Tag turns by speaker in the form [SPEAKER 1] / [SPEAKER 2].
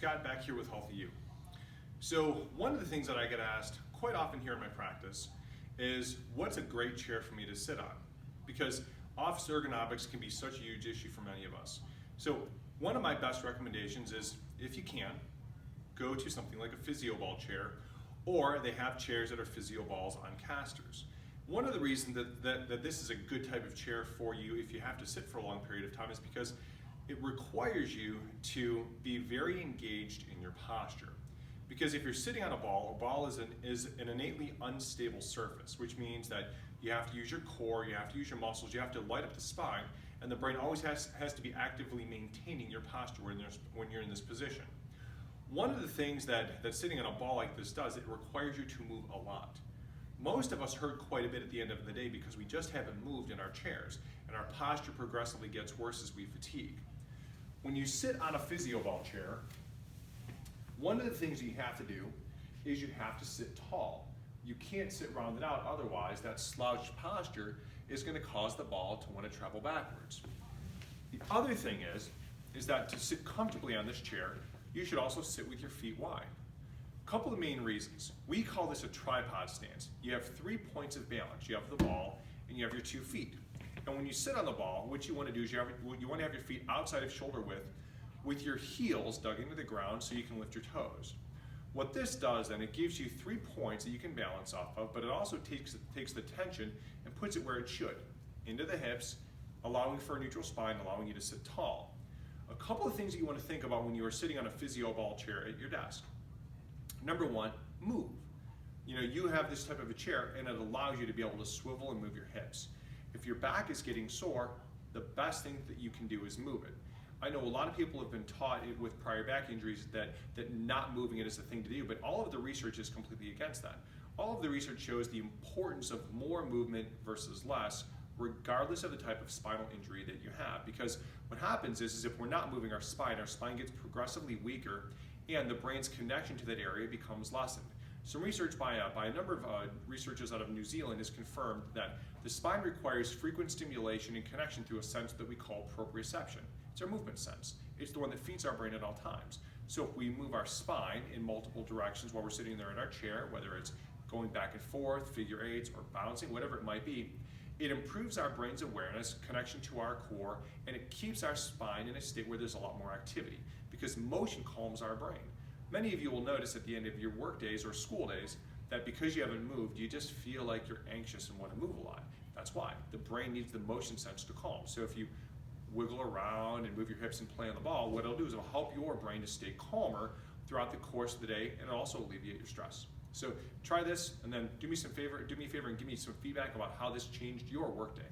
[SPEAKER 1] Scott back here with Healthy You. So one of the things that I get asked quite often here in my practice is what's a great chair for me to sit on? Because office ergonomics can be such a huge issue for many of us. So one of my best recommendations is, if you can, go to something like a Physio ball chair, or they have chairs that are Physio balls on casters. One of the reasons that this is a good type of chair for you if you have to sit for a long period of time is because it requires you to be very engaged in your posture. Because if you're sitting on a ball is an innately unstable surface, which means that you have to use your core, you have to use your muscles, you have to light up the spine, and the brain always has to be actively maintaining your posture when you're in this position. One of the things that sitting on a ball like this does, it requires you to move a lot. Most of us hurt quite a bit at the end of the day because we just haven't moved in our chairs, and our posture progressively gets worse as we fatigue. When you sit on a Physio ball chair, one of the things you have to do is you have to sit tall. You can't sit rounded out, otherwise that slouched posture is going to cause the ball to want to travel backwards. The other thing is that to sit comfortably on this chair, you should also sit with your feet wide. A couple of main reasons. We call this a tripod stance. You have 3 points of balance. You have the ball and you have your 2 feet. And when you sit on the ball, what you want to do is you want to have your feet outside of shoulder width with your heels dug into the ground so you can lift your toes. What this does then, it gives you 3 points that you can balance off of, but it also takes the tension and puts it where it should, into the hips, allowing for a neutral spine, allowing you to sit tall. A couple of things that you want to think about when you are sitting on a Physio ball chair at your desk. Number one, move. You have this type of a chair and it allows you to be able to swivel and move your hips. If your back is getting sore, the best thing that you can do is move it. I know a lot of people have been taught with prior back injuries that not moving it is the thing to do, but all of the research is completely against that. All of the research shows the importance of more movement versus less, regardless of the type of spinal injury that you have. Because what happens is if we're not moving our spine gets progressively weaker and the brain's connection to that area becomes lessened. Some research by a number of researchers out of New Zealand has confirmed that the spine requires frequent stimulation and connection through a sense that we call proprioception. It's our movement sense. It's the one that feeds our brain at all times. So if we move our spine in multiple directions while we're sitting there in our chair, whether it's going back and forth, figure eights, or bouncing, whatever it might be, it improves our brain's awareness, connection to our core, and it keeps our spine in a state where there's a lot more activity because motion calms our brain. Many of you will notice at the end of your work days or school days that because you haven't moved, you just feel like you're anxious and want to move a lot. That's why. The brain needs the motion sense to calm. So if you wiggle around and move your hips and play on the ball, what it'll do is it'll help your brain to stay calmer throughout the course of the day and it'll also alleviate your stress. So try this and then do me a favor and give me some feedback about how this changed your workday.